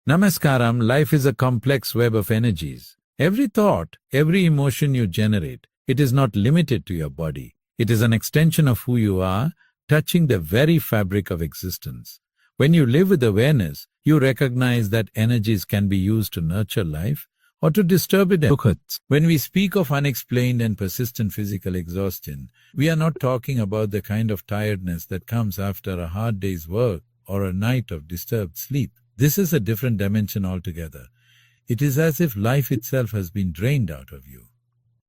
Namaskaram, life is a complex web of energies. Every thought, every emotion you generate, it is not limited to your body. It is an extension of who you are, touching the very fabric of existence. When you live with awareness, you recognize that energies can be used to nurture life or to disturb it. When we speak of unexplained and persistent physical exhaustion, we are not talking about the kind of tiredness that comes after a hard day's work or a night of disturbed sleep. This is a different dimension altogether. It is as if life itself has been drained out of you.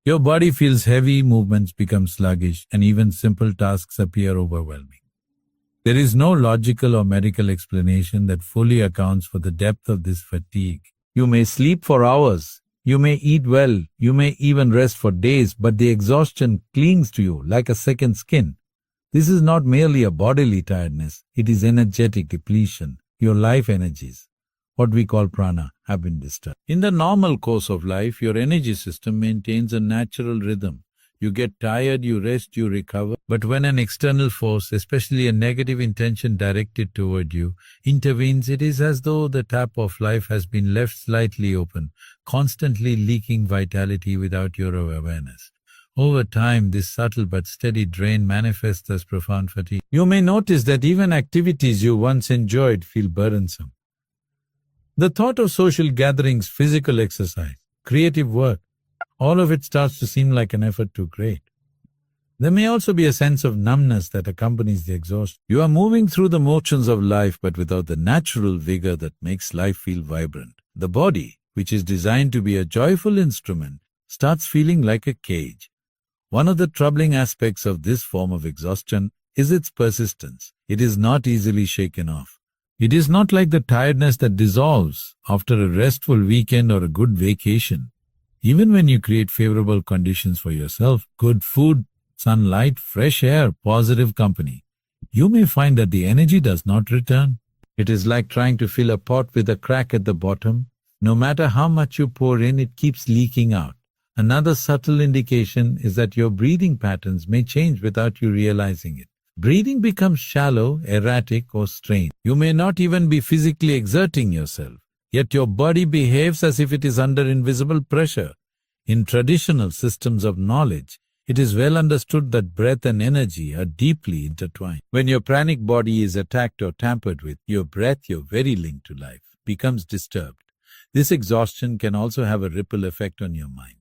Your body feels heavy, movements become sluggish, and even simple tasks appear overwhelming. There is no logical or medical explanation that fully accounts for the depth of this fatigue. You may sleep for hours, you may eat well, you may even rest for days, but the exhaustion clings to you like a second skin. This is not merely a bodily tiredness, it is energetic depletion. Your life energies, what we call prana, have been disturbed. In the normal course of life, your energy system maintains a natural rhythm. You get tired, you rest, you recover. But when an external force, especially a negative intention directed toward you, intervenes, it is as though the tap of life has been left slightly open, constantly leaking vitality without your awareness. Over time, this subtle but steady drain manifests as profound fatigue. You may notice that even activities you once enjoyed feel burdensome. The thought of social gatherings, physical exercise, creative work, all of it starts to seem like an effort too great. There may also be a sense of numbness that accompanies the exhaustion. You are moving through the motions of life, but without the natural vigor that makes life feel vibrant. The body, which is designed to be a joyful instrument, starts feeling like a cage. One of the troubling aspects of this form of exhaustion is its persistence. It is not easily shaken off. It is not like the tiredness that dissolves after a restful weekend or a good vacation. Even when you create favorable conditions for yourself, good food, sunlight, fresh air, positive company, you may find that the energy does not return. It is like trying to fill a pot with a crack at the bottom. No matter how much you pour in, it keeps leaking out. Another subtle indication is that your breathing patterns may change without you realizing it. Breathing becomes shallow, erratic, or strained. You may not even be physically exerting yourself, yet your body behaves as if it is under invisible pressure. In traditional systems of knowledge, it is well understood that breath and energy are deeply intertwined. When your pranic body is attacked or tampered with, your breath, your very link to life, becomes disturbed. This exhaustion can also have a ripple effect on your mind.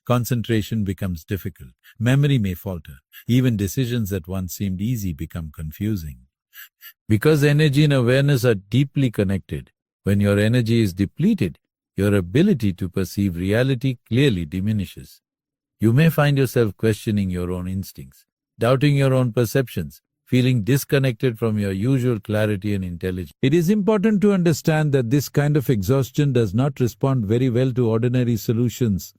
Concentration becomes difficult, memory may falter, even decisions that once seemed easy become confusing. Because energy and awareness are deeply connected, when your energy is depleted, your ability to perceive reality clearly diminishes. You may find yourself questioning your own instincts, doubting your own perceptions, feeling disconnected from your usual clarity and intelligence. It is important to understand that this kind of exhaustion does not respond very well to ordinary solutions.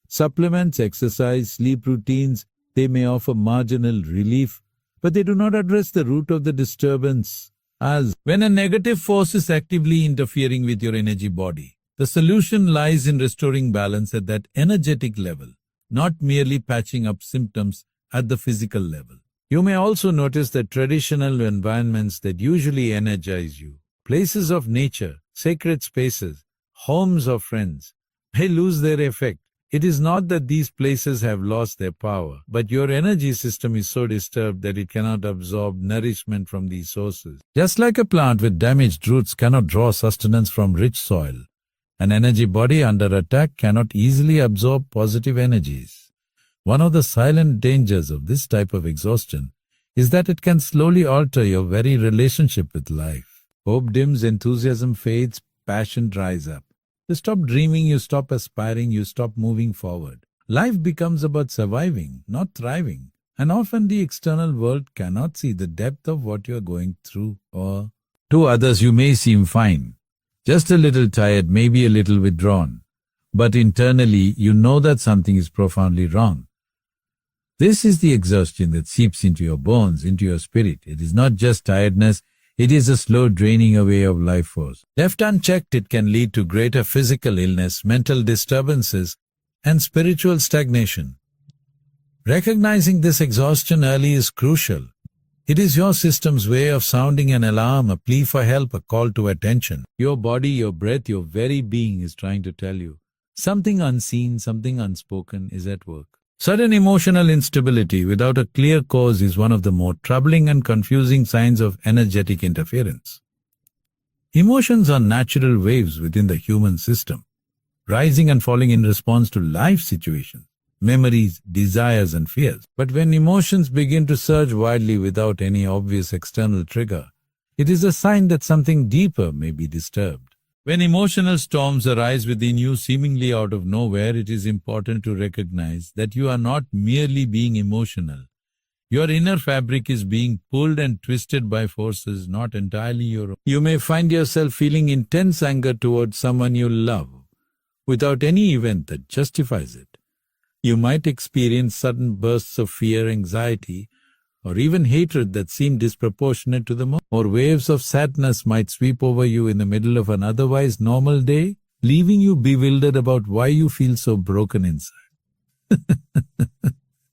Supplements, exercise, sleep routines, they may offer marginal relief, but they do not address the root of the disturbance. As when a negative force is actively interfering with your energy body, the solution lies in restoring balance at that energetic level, not merely patching up symptoms at the physical level. You may also notice that traditional environments that usually energize you, places of nature, sacred spaces, homes of friends, may lose their effect. It is not that these places have lost their power, but your energy system is so disturbed that it cannot absorb nourishment from these sources. Just like a plant with damaged roots cannot draw sustenance from rich soil, an energy body under attack cannot easily absorb positive energies. One of the silent dangers of this type of exhaustion is that it can slowly alter your very relationship with life. Hope dims, enthusiasm fades, passion dries up. You stop dreaming, you stop aspiring, you stop moving forward. Life becomes about surviving, not thriving. And often the external world cannot see the depth of what you are going through. Or to others you may seem fine, just a little tired, maybe a little withdrawn. But internally you know that something is profoundly wrong. This is the exhaustion that seeps into your bones, into your spirit. It is not just tiredness. It is a slow draining away of life force. Left unchecked, it can lead to greater physical illness, mental disturbances, and spiritual stagnation. Recognizing this exhaustion early is crucial. It is your system's way of sounding an alarm, a plea for help, a call to attention. Your body, your breath, your very being is trying to tell you something unseen, something unspoken is at work. Sudden emotional instability without a clear cause is one of the more troubling and confusing signs of energetic interference. Emotions are natural waves within the human system, rising and falling in response to life situations, memories, desires, and fears. But when emotions begin to surge wildly without any obvious external trigger, it is a sign that something deeper may be disturbed. When emotional storms arise within you seemingly out of nowhere, it is important to recognize that you are not merely being emotional. Your inner fabric is being pulled and twisted by forces not entirely your own. You may find yourself feeling intense anger towards someone you love, without any event that justifies it. You might experience sudden bursts of fear, anxiety, or even hatred that seem disproportionate to the moment. Or waves of sadness might sweep over you in the middle of an otherwise normal day, leaving you bewildered about why you feel so broken inside.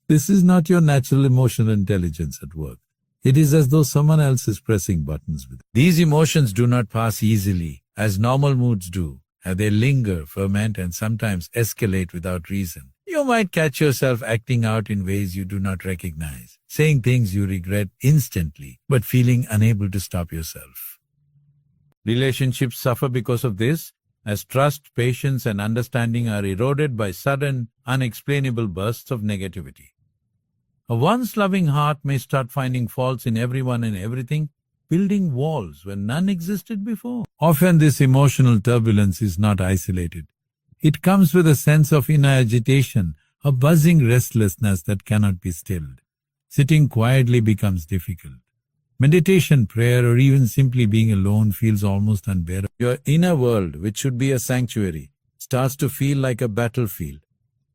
This is not your natural emotional intelligence at work. It is as though someone else is pressing buttons with you. These emotions do not pass easily, as normal moods do. They linger, ferment, and sometimes escalate without reason. You might catch yourself acting out in ways you do not recognize, saying things you regret instantly, but feeling unable to stop yourself. Relationships suffer because of this, as trust, patience, and understanding are eroded by sudden, unexplainable bursts of negativity. A once loving heart may start finding faults in everyone and everything, building walls where none existed before. Often this emotional turbulence is not isolated. It comes with a sense of inner agitation, a buzzing restlessness that cannot be stilled. Sitting quietly becomes difficult. Meditation, prayer, or even simply being alone feels almost unbearable. Your inner world, which should be a sanctuary, starts to feel like a battlefield.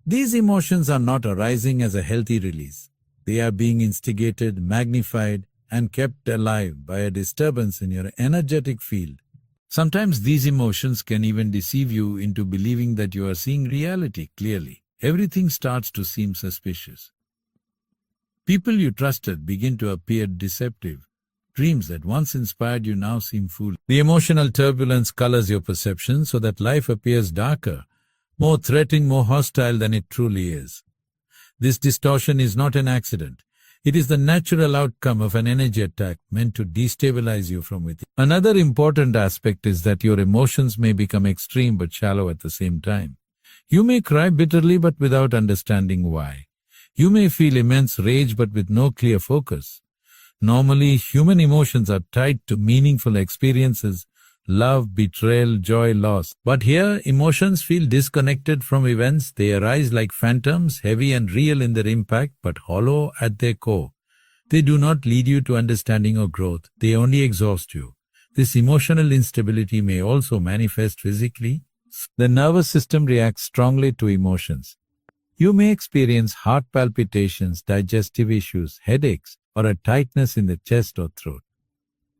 These emotions are not arising as a healthy release. They are being instigated, magnified, and kept alive by a disturbance in your energetic field. Sometimes these emotions can even deceive you into believing that you are seeing reality clearly. Everything starts to seem suspicious. People you trusted begin to appear deceptive. Dreams that once inspired you now seem foolish. The emotional turbulence colors your perception so that life appears darker, more threatening, more hostile than it truly is. This distortion is not an accident. It is the natural outcome of an energy attack meant to destabilize you from within. Another important aspect is that your emotions may become extreme but shallow at the same time. You may cry bitterly but without understanding why. You may feel immense rage but with no clear focus. Normally, human emotions are tied to meaningful experiences, love, betrayal, joy, loss. But here, emotions feel disconnected from events. They arise like phantoms, heavy and real in their impact, but hollow at their core. They do not lead you to understanding or growth. They only exhaust you. This emotional instability may also manifest physically. The nervous system reacts strongly to emotions. You may experience heart palpitations, digestive issues, headaches, or a tightness in the chest or throat.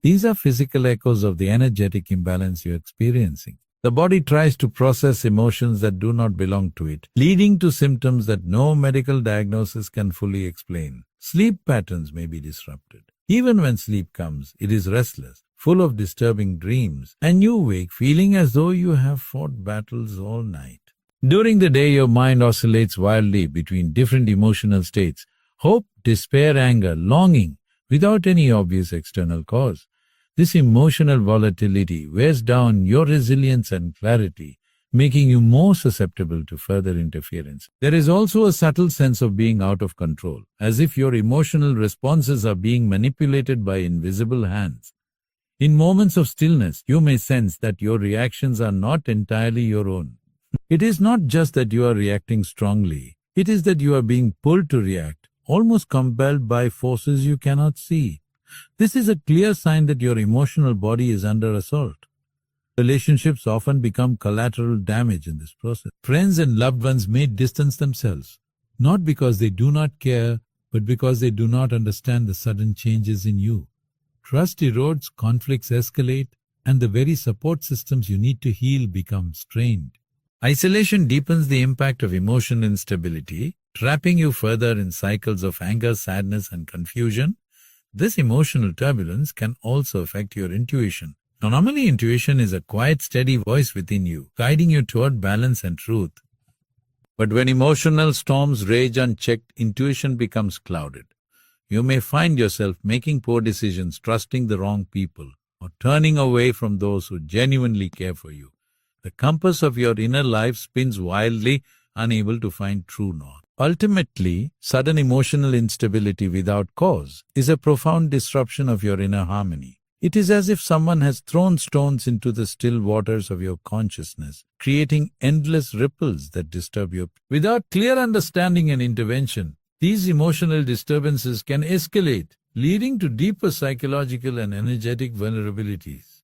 These are physical echoes of the energetic imbalance you're experiencing. The body tries to process emotions that do not belong to it, leading to symptoms that no medical diagnosis can fully explain. Sleep patterns may be disrupted. Even when sleep comes, it is restless, full of disturbing dreams, and you wake feeling as though you have fought battles all night. During the day, your mind oscillates wildly between different emotional states: hope, despair, anger, longing, without any obvious external cause. This emotional volatility wears down your resilience and clarity, making you more susceptible to further interference. There is also a subtle sense of being out of control, as if your emotional responses are being manipulated by invisible hands. In moments of stillness, you may sense that your reactions are not entirely your own. It is not just that you are reacting strongly, it is that you are being pulled to react, almost compelled by forces you cannot see. This is a clear sign that your emotional body is under assault. Relationships often become collateral damage in this process. Friends and loved ones may distance themselves, not because they do not care, but because they do not understand the sudden changes in you. Trust erodes, conflicts escalate, and the very support systems you need to heal become strained. Isolation deepens the impact of emotional instability, trapping you further in cycles of anger, sadness, and confusion. This emotional turbulence can also affect your intuition. Now, normally, intuition is a quiet, steady voice within you, guiding you toward balance and truth. But when emotional storms rage unchecked, intuition becomes clouded. You may find yourself making poor decisions, trusting the wrong people, or turning away from those who genuinely care for you. The compass of your inner life spins wildly, unable to find true north. Ultimately, sudden emotional instability without cause is a profound disruption of your inner harmony. It is as if someone has thrown stones into the still waters of your consciousness, creating endless ripples that disturb you. Without clear understanding and intervention, these emotional disturbances can escalate, leading to deeper psychological and energetic vulnerabilities.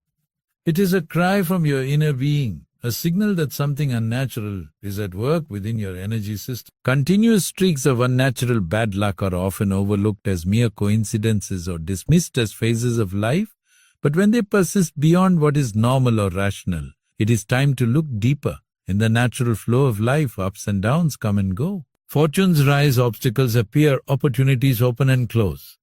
It is a cry from your inner being, a signal that something unnatural is at work within your energy system. Continuous streaks of unnatural bad luck are often overlooked as mere coincidences or dismissed as phases of life, but when they persist beyond what is normal or rational, it is time to look deeper. In the natural flow of life, ups and downs come and go. Fortunes rise, obstacles appear, opportunities open and close.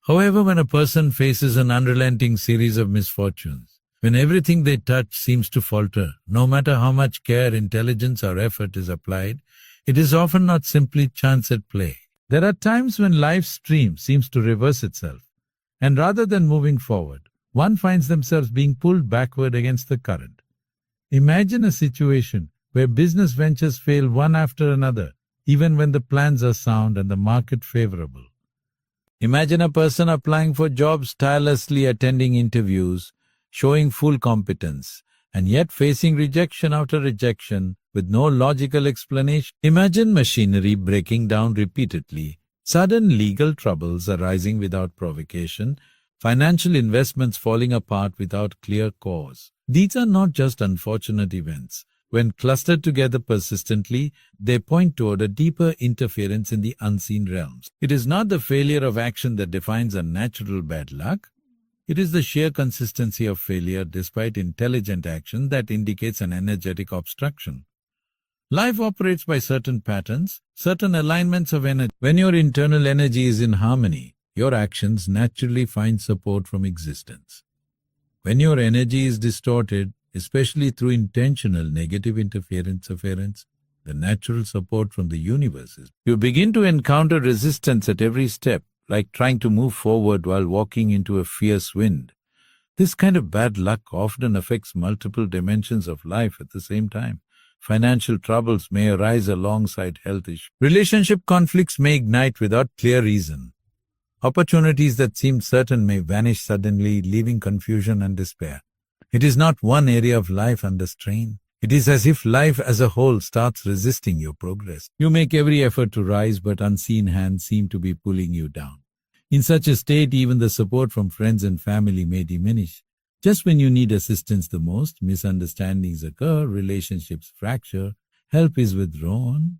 However, when a person faces an unrelenting series of misfortunes, when everything they touch seems to falter, no matter how much care, intelligence, or effort is applied, it is often not simply chance at play. There are times when life's stream seems to reverse itself, and rather than moving forward, one finds themselves being pulled backward against the current. Imagine a situation where business ventures fail one after another, even when the plans are sound and the market favorable. Imagine a person applying for jobs, tirelessly attending interviews, showing full competence, and yet facing rejection after rejection with no logical explanation. Imagine machinery breaking down repeatedly, sudden legal troubles arising without provocation, financial investments falling apart without clear cause. These are not just unfortunate events. When clustered together persistently, they point toward a deeper interference in the unseen realms. It is not the failure of action that defines unnatural bad luck. It is the sheer consistency of failure despite intelligent action that indicates an energetic obstruction. Life operates by certain patterns, certain alignments of energy. When your internal energy is in harmony, your actions naturally find support from existence. When your energy is distorted, especially through intentional negative interference, the natural support from the universe is. You begin to encounter resistance at every step, like trying to move forward while walking into a fierce wind. This kind of bad luck often affects multiple dimensions of life at the same time. Financial troubles may arise alongside health issues. Relationship conflicts may ignite without clear reason. Opportunities that seemed certain may vanish suddenly, leaving confusion and despair. It is not one area of life under strain. It is as if life as a whole starts resisting your progress. You make every effort to rise, but unseen hands seem to be pulling you down. In such a state, even the support from friends and family may diminish. Just when you need assistance the most, misunderstandings occur, relationships fracture, help is withdrawn.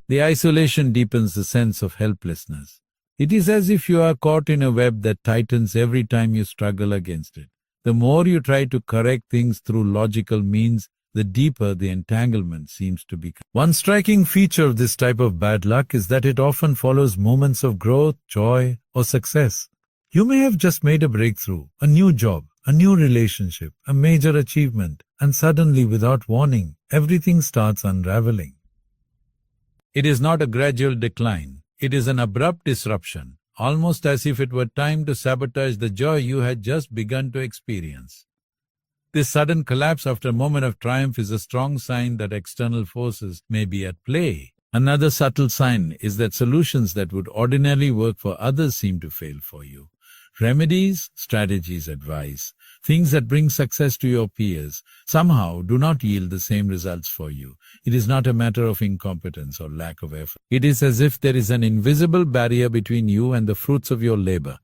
The isolation deepens the sense of helplessness. It is as if you are caught in a web that tightens every time you struggle against it. The more you try to correct things through logical means, the deeper the entanglement seems to become. One striking feature of this type of bad luck is that it often follows moments of growth, joy, or success. You may have just made a breakthrough, a new job, a new relationship, a major achievement, and suddenly, without warning, everything starts unraveling. It is not a gradual decline. It is an abrupt disruption, almost as if it were time to sabotage the joy you had just begun to experience. This sudden collapse after a moment of triumph is a strong sign that external forces may be at play. Another subtle sign is that solutions that would ordinarily work for others seem to fail for you. Remedies, strategies, advice, things that bring success to your peers, somehow do not yield the same results for you. It is not a matter of incompetence or lack of effort. It is as if there is an invisible barrier between you and the fruits of your labor.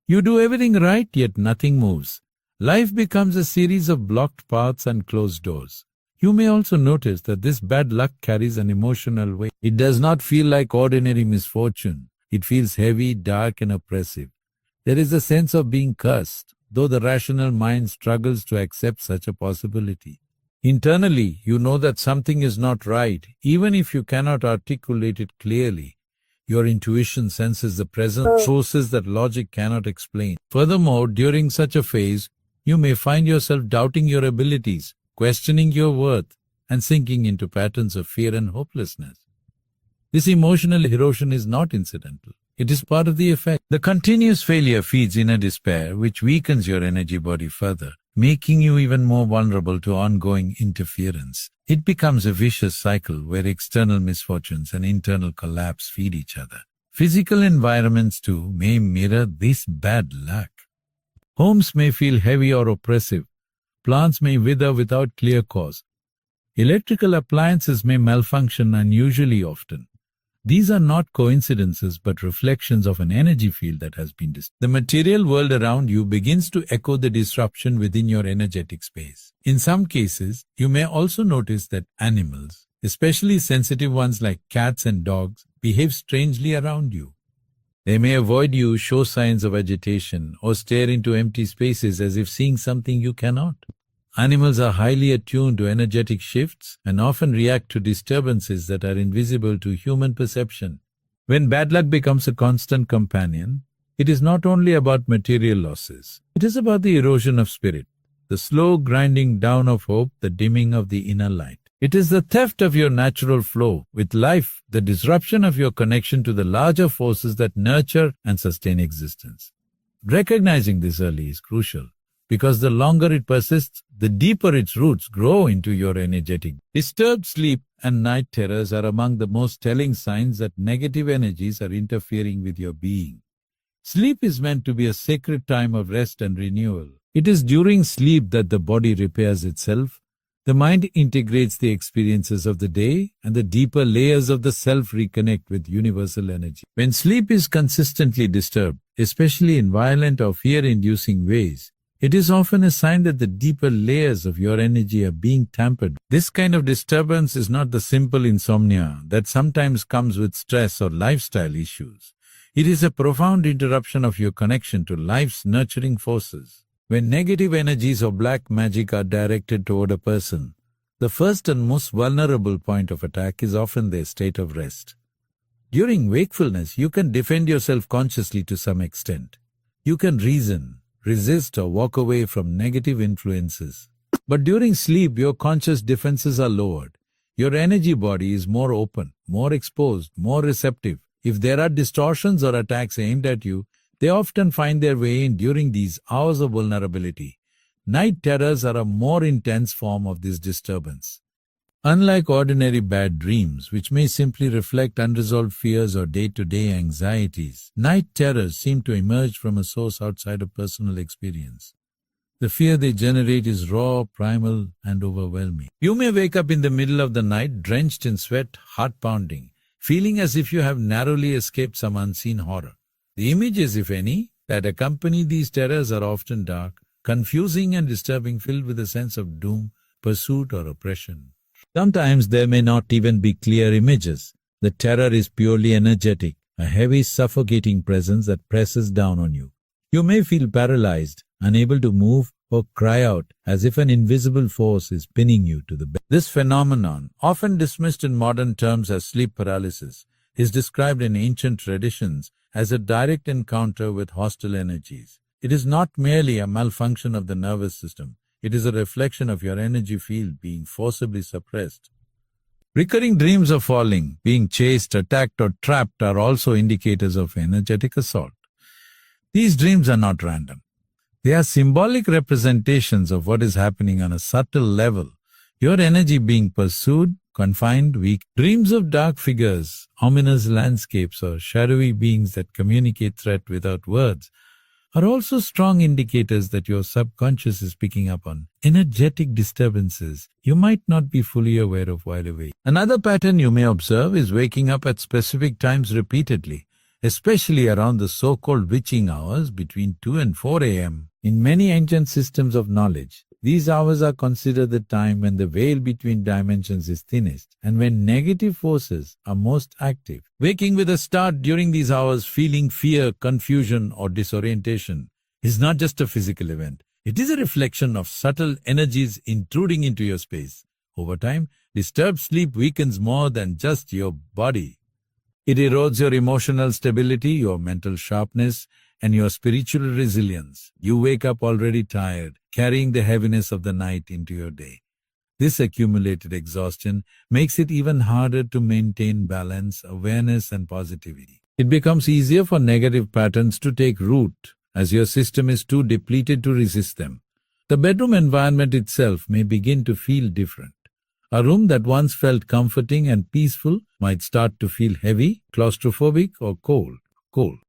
You do everything right, yet nothing moves. Life becomes a series of blocked paths and closed doors. You may also notice that this bad luck carries an emotional weight. It does not feel like ordinary misfortune. It feels heavy, dark, and oppressive. There is a sense of being cursed, though the rational mind struggles to accept such a possibility. Internally, you know that something is not right, even if you cannot articulate it clearly. Your intuition senses the present forces that logic cannot explain. Furthermore, during such a phase, you may find yourself doubting your abilities, questioning your worth, and sinking into patterns of fear and hopelessness. This emotional erosion is not incidental. It is part of the effect. The continuous failure feeds inner despair, which weakens your energy body further, making you even more vulnerable to ongoing interference. It becomes a vicious cycle where external misfortunes and internal collapse feed each other. Physical environments too may mirror this bad luck. Homes may feel heavy or oppressive. Plants may wither without clear cause. Electrical appliances may malfunction unusually often. These are not coincidences but reflections of an energy field that has been disturbed. The material world around you begins to echo the disruption within your energetic space. In some cases, you may also notice that animals, especially sensitive ones like cats and dogs, behave strangely around you. They may avoid you, show signs of agitation, or stare into empty spaces as if seeing something you cannot. Animals are highly attuned to energetic shifts and often react to disturbances that are invisible to human perception. When bad luck becomes a constant companion, it is not only about material losses. It is about the erosion of spirit, the slow grinding down of hope, the dimming of the inner light. It is the theft of your natural flow with life, the disruption of your connection to the larger forces that nurture and sustain existence. Recognizing this early is crucial, because the longer it persists, the deeper its roots grow into your energetic. Disturbed sleep and night terrors are among the most telling signs that negative energies are interfering with your being. Sleep is meant to be a sacred time of rest and renewal. It is during sleep that the body repairs itself, the mind integrates the experiences of the day, and the deeper layers of the self reconnect with universal energy. When sleep is consistently disturbed, especially in violent or fear-inducing ways, it is often a sign that the deeper layers of your energy are being tampered. This kind of disturbance is not the simple insomnia that sometimes comes with stress or lifestyle issues. It is a profound interruption of your connection to life's nurturing forces. When negative energies or black magic are directed toward a person, the first and most vulnerable point of attack is often their state of rest. During wakefulness, you can defend yourself consciously to some extent. You can reason, resist, or walk away from negative influences. But during sleep, your conscious defenses are lowered. Your energy body is more open, more exposed, more receptive. If there are distortions or attacks aimed at you, they often find their way in during these hours of vulnerability. Night terrors are a more intense form of this disturbance. Unlike ordinary bad dreams, which may simply reflect unresolved fears or day-to-day anxieties, night terrors seem to emerge from a source outside of personal experience. The fear they generate is raw, primal, and overwhelming. You may wake up in the middle of the night, drenched in sweat, heart pounding, feeling as if you have narrowly escaped some unseen horror. The images, if any, that accompany these terrors are often dark, confusing and disturbing, filled with a sense of doom, pursuit, or oppression. Sometimes there may not even be clear images. The terror is purely energetic, a heavy, suffocating presence that presses down on you. You may feel paralyzed, unable to move or cry out, as if an invisible force is pinning you to the bed. This phenomenon, often dismissed in modern terms as sleep paralysis, is described in ancient traditions as a direct encounter with hostile energies. It is not merely a malfunction of the nervous system. It is a reflection of your energy field being forcibly suppressed. Recurring dreams of falling, being chased, attacked, or trapped are also indicators of energetic assault. These dreams are not random. They are symbolic representations of what is happening on a subtle level. Your energy being pursued, confined, weak. Dreams of dark figures, ominous landscapes, or shadowy beings that communicate threat without words are also strong indicators that your subconscious is picking up on energetic disturbances you might not be fully aware of while awake. Another pattern you may observe is waking up at specific times repeatedly, especially around the so-called witching hours between 2 and 4 a.m. In many ancient systems of knowledge, these hours are considered the time when the veil between dimensions is thinnest and when negative forces are most active. Waking with a start during these hours, feeling fear, confusion, or disorientation is not just a physical event. It is a reflection of subtle energies intruding into your space. Over time, disturbed sleep weakens more than just your body. It erodes your emotional stability, your mental sharpness, and your spiritual resilience. You wake up already tired, carrying the heaviness of the night into your day. This accumulated exhaustion makes it even harder to maintain balance, awareness, and positivity. It becomes easier for negative patterns to take root, as your system is too depleted to resist them. The bedroom environment itself may begin to feel different. A room that once felt comforting and peaceful might start to feel heavy, claustrophobic, or cold.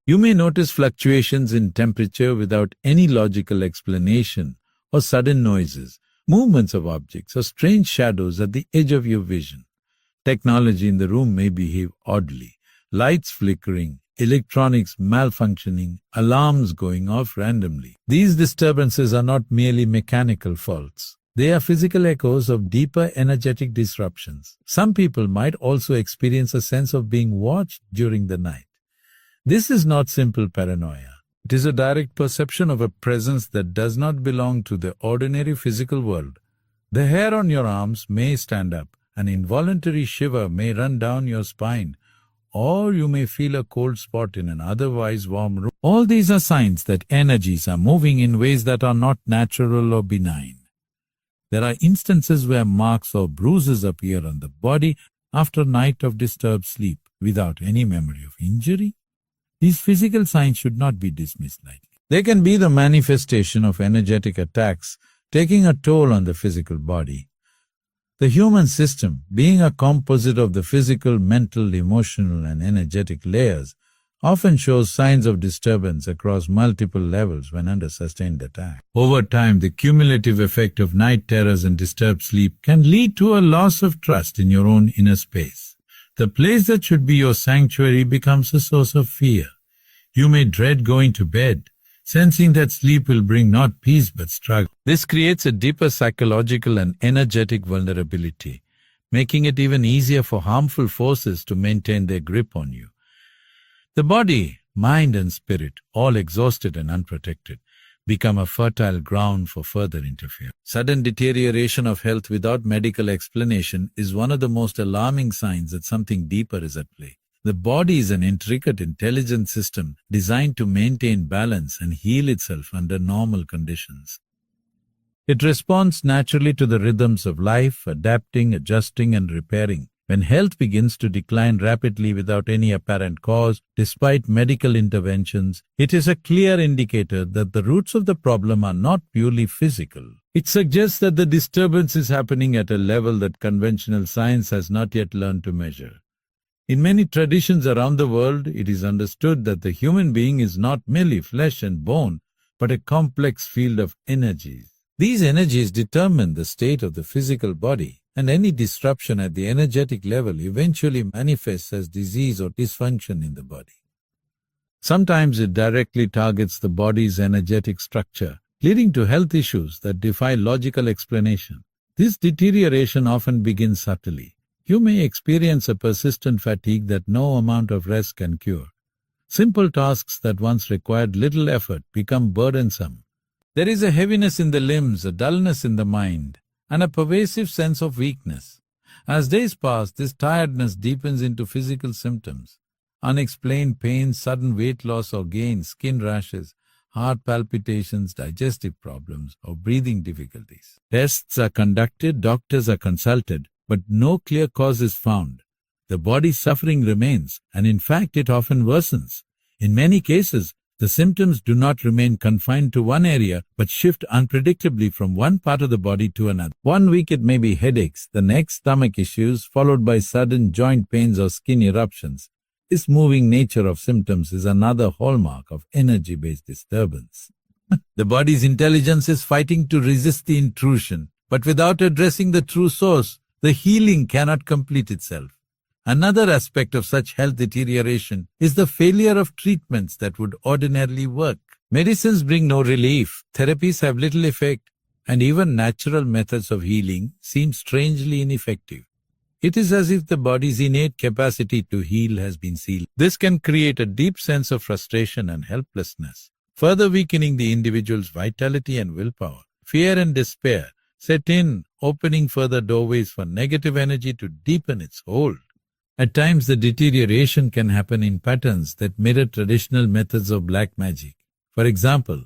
You may notice fluctuations in temperature without any logical explanation, or sudden noises, movements of objects, or strange shadows at the edge of your vision. Technology in the room may behave oddly. Lights flickering, electronics malfunctioning, alarms going off randomly. These disturbances are not merely mechanical faults. They are physical echoes of deeper energetic disruptions. Some people might also experience a sense of being watched during the night. This is not simple paranoia. It is a direct perception of a presence that does not belong to the ordinary physical world. The hair on your arms may stand up, an involuntary shiver may run down your spine, or you may feel a cold spot in an otherwise warm room. All these are signs that energies are moving in ways that are not natural or benign. There are instances where marks or bruises appear on the body after a night of disturbed sleep without any memory of injury. These physical signs should not be dismissed lightly. They can be the manifestation of energetic attacks taking a toll on the physical body. The human system, being a composite of the physical, mental, emotional, and energetic layers, often shows signs of disturbance across multiple levels when under sustained attack. Over time, the cumulative effect of night terrors and disturbed sleep can lead to a loss of trust in your own inner space. The place that should be your sanctuary becomes a source of fear. You may dread going to bed, sensing that sleep will bring not peace but struggle. This creates a deeper psychological and energetic vulnerability, making it even easier for harmful forces to maintain their grip on you. The body, mind, and spirit, all exhausted and unprotected, become a fertile ground for further interference. Sudden deterioration of health without medical explanation is one of the most alarming signs that something deeper is at play. The body is an intricate, intelligent system designed to maintain balance and heal itself under normal conditions. It responds naturally to the rhythms of life, adapting, adjusting, and repairing. When health begins to decline rapidly without any apparent cause, despite medical interventions, it is a clear indicator that the roots of the problem are not purely physical. It suggests that the disturbance is happening at a level that conventional science has not yet learned to measure. In many traditions around the world, it is understood that the human being is not merely flesh and bone, but a complex field of energies. These energies determine the state of the physical body, and any disruption at the energetic level eventually manifests as disease or dysfunction in the body. Sometimes it directly targets the body's energetic structure, leading to health issues that defy logical explanation. This deterioration often begins subtly. You may experience a persistent fatigue that no amount of rest can cure. Simple tasks that once required little effort become burdensome. There is a heaviness in the limbs, a dullness in the mind, and a pervasive sense of weakness. As days pass, this tiredness deepens into physical symptoms. Unexplained pain, sudden weight loss or gain, skin rashes, heart palpitations, digestive problems, or breathing difficulties. Tests are conducted, doctors are consulted, but no clear cause is found. The body's suffering remains, and in fact it often worsens. In many cases, the symptoms do not remain confined to one area, but shift unpredictably from one part of the body to another. 1 week it may be headaches, the next stomach issues, followed by sudden joint pains or skin eruptions. This moving nature of symptoms is another hallmark of energy-based disturbance. The body's intelligence is fighting to resist the intrusion, but without addressing the true source, the healing cannot complete itself. Another aspect of such health deterioration is the failure of treatments that would ordinarily work. Medicines bring no relief, therapies have little effect, and even natural methods of healing seem strangely ineffective. It is as if the body's innate capacity to heal has been sealed. This can create a deep sense of frustration and helplessness, further weakening the individual's vitality and willpower. Fear and despair set in, opening further doorways for negative energy to deepen its hold. At times, the deterioration can happen in patterns that mirror traditional methods of black magic. For example,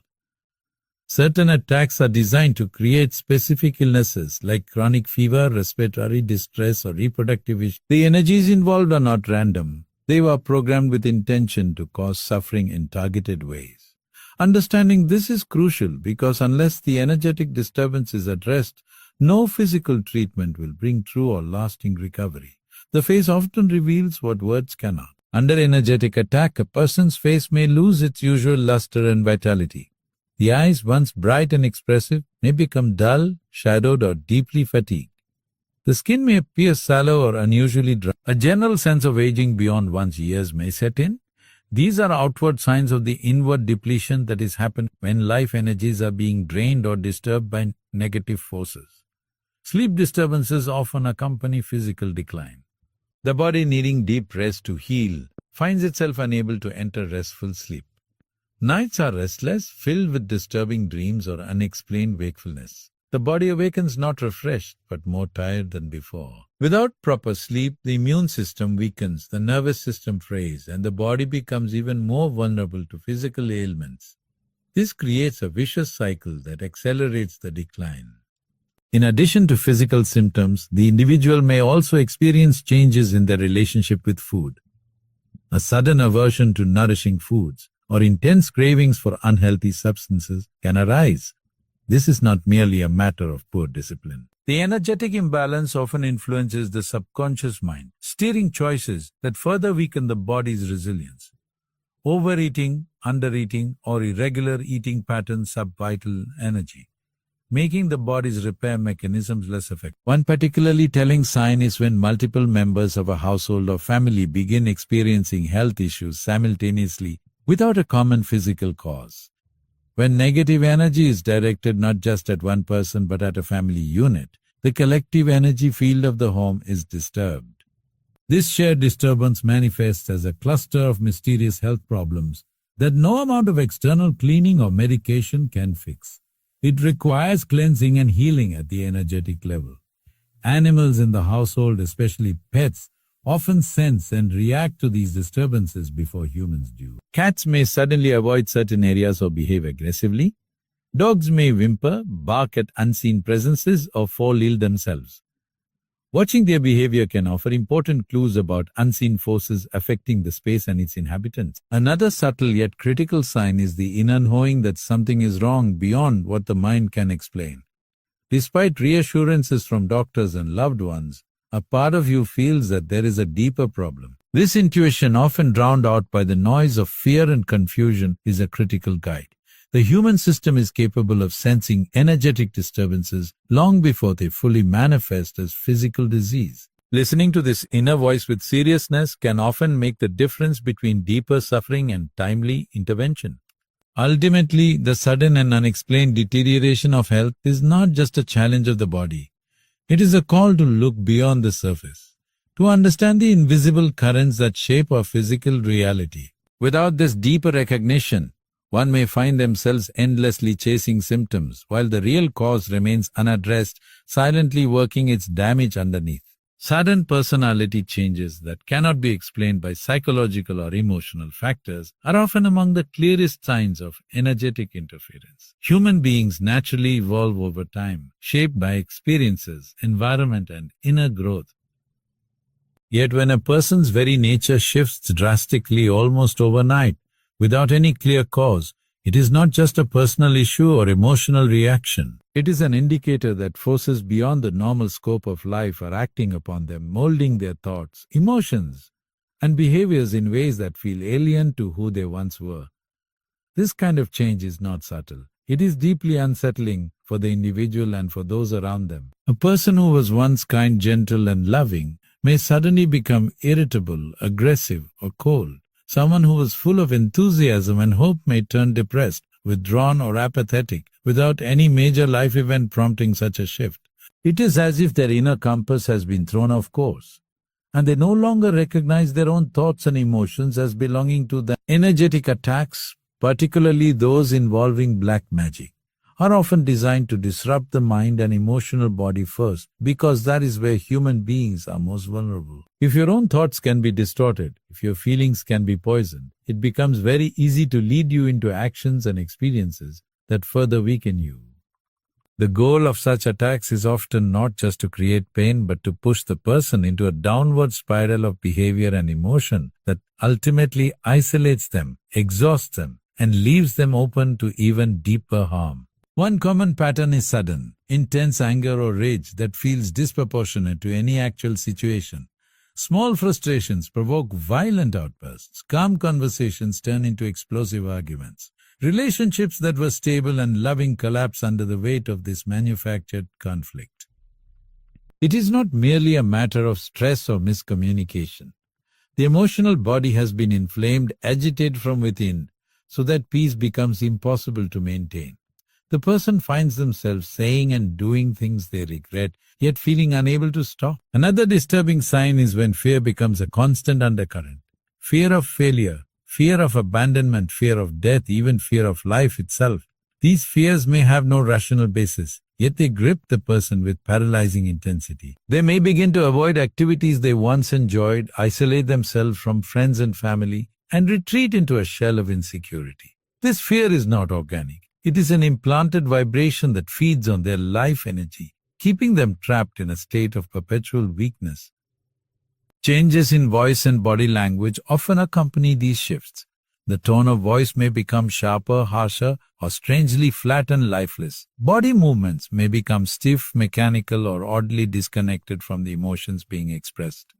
certain attacks are designed to create specific illnesses like chronic fever, respiratory distress, or reproductive issues. The energies involved are not random. They were programmed with intention to cause suffering in targeted ways. Understanding this is crucial because unless the energetic disturbance is addressed, no physical treatment will bring true or lasting recovery. The face often reveals what words cannot. Under energetic attack, a person's face may lose its usual luster and vitality. The eyes, once bright and expressive, may become dull, shadowed, or deeply fatigued. The skin may appear sallow or unusually dry. A general sense of aging beyond one's years may set in. These are outward signs of the inward depletion that is happening when life energies are being drained or disturbed by negative forces. Sleep disturbances often accompany physical decline. The body, needing deep rest to heal, finds itself unable to enter restful sleep. Nights are restless, filled with disturbing dreams or unexplained wakefulness. The body awakens not refreshed, but more tired than before. Without proper sleep, the immune system weakens, the nervous system frays, and the body becomes even more vulnerable to physical ailments. This creates a vicious cycle that accelerates the decline. In addition to physical symptoms, the individual may also experience changes in their relationship with food. A sudden aversion to nourishing foods or intense cravings for unhealthy substances can arise. This is not merely a matter of poor discipline. The energetic imbalance often influences the subconscious mind, steering choices that further weaken the body's resilience. Overeating, undereating, or irregular eating patterns sap vital energy, making the body's repair mechanisms less effective. One particularly telling sign is when multiple members of a household or family begin experiencing health issues simultaneously without a common physical cause. When negative energy is directed not just at one person but at a family unit, the collective energy field of the home is disturbed. This shared disturbance manifests as a cluster of mysterious health problems that no amount of external cleaning or medication can fix. It requires cleansing and healing at the energetic level. Animals in the household, especially pets, often sense and react to these disturbances before humans do. Cats may suddenly avoid certain areas or behave aggressively. Dogs may whimper, bark at unseen presences, or fall ill themselves. Watching their behavior can offer important clues about unseen forces affecting the space and its inhabitants. Another subtle yet critical sign is the inner knowing that something is wrong beyond what the mind can explain. Despite reassurances from doctors and loved ones, a part of you feels that there is a deeper problem. This intuition, often drowned out by the noise of fear and confusion, is a critical guide. The human system is capable of sensing energetic disturbances long before they fully manifest as physical disease. Listening to this inner voice with seriousness can often make the difference between deeper suffering and timely intervention. Ultimately, the sudden and unexplained deterioration of health is not just a challenge of the body. It is a call to look beyond the surface, to understand the invisible currents that shape our physical reality. Without this deeper recognition, one may find themselves endlessly chasing symptoms, while the real cause remains unaddressed, silently working its damage underneath. Sudden personality changes that cannot be explained by psychological or emotional factors are often among the clearest signs of energetic interference. Human beings naturally evolve over time, shaped by experiences, environment, and inner growth. Yet when a person's very nature shifts drastically almost overnight, without any clear cause, it is not just a personal issue or emotional reaction. It is an indicator that forces beyond the normal scope of life are acting upon them, molding their thoughts, emotions, and behaviors in ways that feel alien to who they once were. This kind of change is not subtle. It is deeply unsettling for the individual and for those around them. A person who was once kind, gentle, and loving may suddenly become irritable, aggressive, or cold. Someone who was full of enthusiasm and hope may turn depressed, withdrawn, or apathetic, without any major life event prompting such a shift. It is as if their inner compass has been thrown off course, and they no longer recognize their own thoughts and emotions as belonging to them. Energetic attacks, particularly those involving black magic, are often designed to disrupt the mind and emotional body first, because that is where human beings are most vulnerable. If your own thoughts can be distorted, if your feelings can be poisoned, it becomes very easy to lead you into actions and experiences that further weaken you. The goal of such attacks is often not just to create pain, but to push the person into a downward spiral of behavior and emotion that ultimately isolates them, exhausts them, and leaves them open to even deeper harm. One common pattern is sudden, intense anger or rage that feels disproportionate to any actual situation. Small frustrations provoke violent outbursts. Calm conversations turn into explosive arguments. Relationships that were stable and loving collapse under the weight of this manufactured conflict. It is not merely a matter of stress or miscommunication. The emotional body has been inflamed, agitated from within, so that peace becomes impossible to maintain. The person finds themselves saying and doing things they regret, yet feeling unable to stop. Another disturbing sign is when fear becomes a constant undercurrent. Fear of failure, fear of abandonment, fear of death, even fear of life itself. These fears may have no rational basis, yet they grip the person with paralyzing intensity. They may begin to avoid activities they once enjoyed, isolate themselves from friends and family, and retreat into a shell of insecurity. This fear is not organic. It is an implanted vibration that feeds on their life energy, keeping them trapped in a state of perpetual weakness. Changes in voice and body language often accompany these shifts. The tone of voice may become sharper, harsher, or strangely flat and lifeless. Body movements may become stiff, mechanical, or oddly disconnected from the emotions being expressed.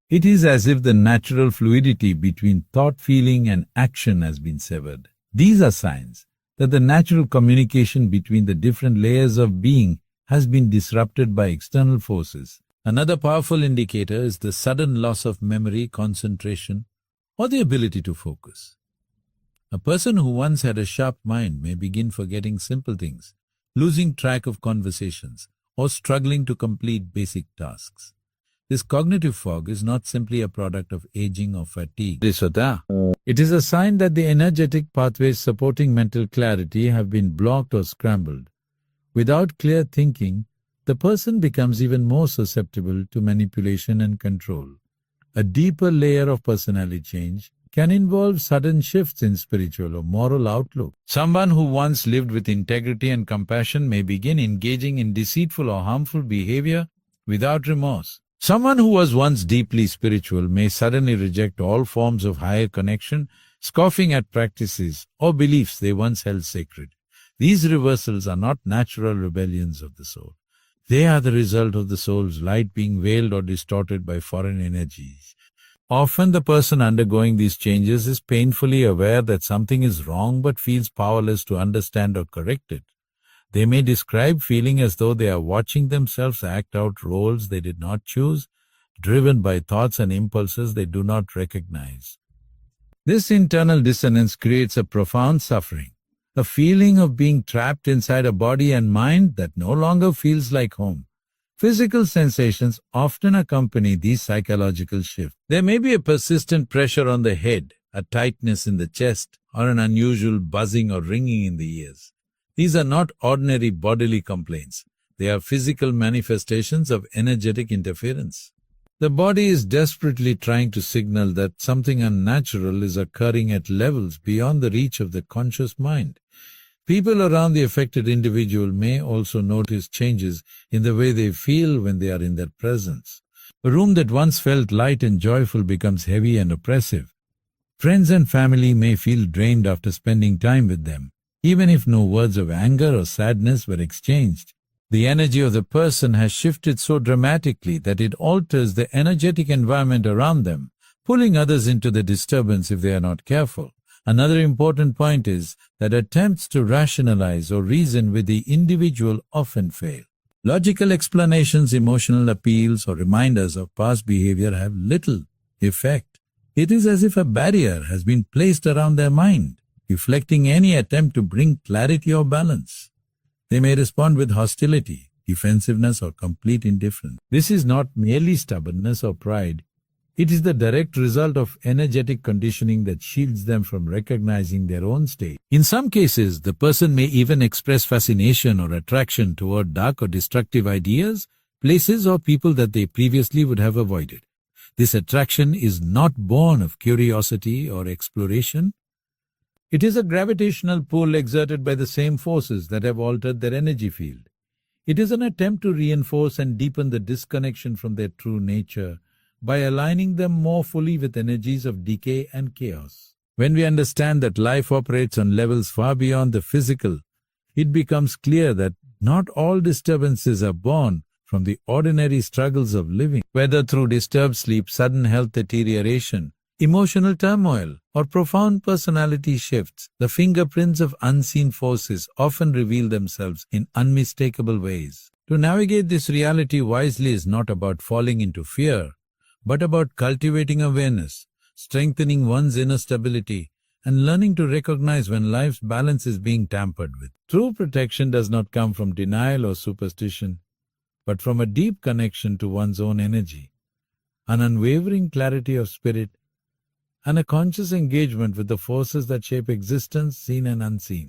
It is as if the natural fluidity between thought, feeling, and action has been severed. These are signs that the natural communication between the different layers of being has been disrupted by external forces. Another powerful indicator is the sudden loss of memory, concentration, or the ability to focus. A person who once had a sharp mind may begin forgetting simple things, losing track of conversations, or struggling to complete basic tasks. This cognitive fog is not simply a product of aging or fatigue. It is a sign that the energetic pathways supporting mental clarity have been blocked or scrambled. Without clear thinking, the person becomes even more susceptible to manipulation and control. A deeper layer of personality change can involve sudden shifts in spiritual or moral outlook. Someone who once lived with integrity and compassion may begin engaging in deceitful or harmful behavior without remorse. Someone who was once deeply spiritual may suddenly reject all forms of higher connection, scoffing at practices or beliefs they once held sacred. These reversals are not natural rebellions of the soul. They are the result of the soul's light being veiled or distorted by foreign energies. Often the person undergoing these changes is painfully aware that something is wrong but feels powerless to understand or correct it. They may describe feeling as though they are watching themselves act out roles they did not choose, driven by thoughts and impulses they do not recognize. This internal dissonance creates a profound suffering, a feeling of being trapped inside a body and mind that no longer feels like home. Physical sensations often accompany these psychological shifts. There may be a persistent pressure on the head, a tightness in the chest, or an unusual buzzing or ringing in the ears. These are not ordinary bodily complaints. They are physical manifestations of energetic interference. The body is desperately trying to signal that something unnatural is occurring at levels beyond the reach of the conscious mind. People around the affected individual may also notice changes in the way they feel when they are in their presence. A room that once felt light and joyful becomes heavy and oppressive. Friends and family may feel drained after spending time with them, even if no words of anger or sadness were exchanged. The energy of the person has shifted so dramatically that it alters the energetic environment around them, pulling others into the disturbance if they are not careful. Another important point is that attempts to rationalize or reason with the individual often fail. Logical explanations, emotional appeals, or reminders of past behavior have little effect. It is as if a barrier has been placed around their mind, deflecting any attempt to bring clarity or balance. They may respond with hostility, defensiveness, or complete indifference. This is not merely stubbornness or pride. It is the direct result of energetic conditioning that shields them from recognizing their own state. In some cases, the person may even express fascination or attraction toward dark or destructive ideas, places, or people that they previously would have avoided. This attraction is not born of curiosity or exploration. It is a gravitational pull exerted by the same forces that have altered their energy field. It is an attempt to reinforce and deepen the disconnection from their true nature by aligning them more fully with energies of decay and chaos. When we understand that life operates on levels far beyond the physical, it becomes clear that not all disturbances are born from the ordinary struggles of living. Whether through disturbed sleep, sudden health deterioration, emotional turmoil, or profound personality shifts, the fingerprints of unseen forces often reveal themselves in unmistakable ways. To navigate this reality wisely is not about falling into fear, but about cultivating awareness, strengthening one's inner stability, and learning to recognize when life's balance is being tampered with. True protection does not come from denial or superstition, but from a deep connection to one's own energy, an unwavering clarity of spirit, and a conscious engagement with the forces that shape existence, seen and unseen.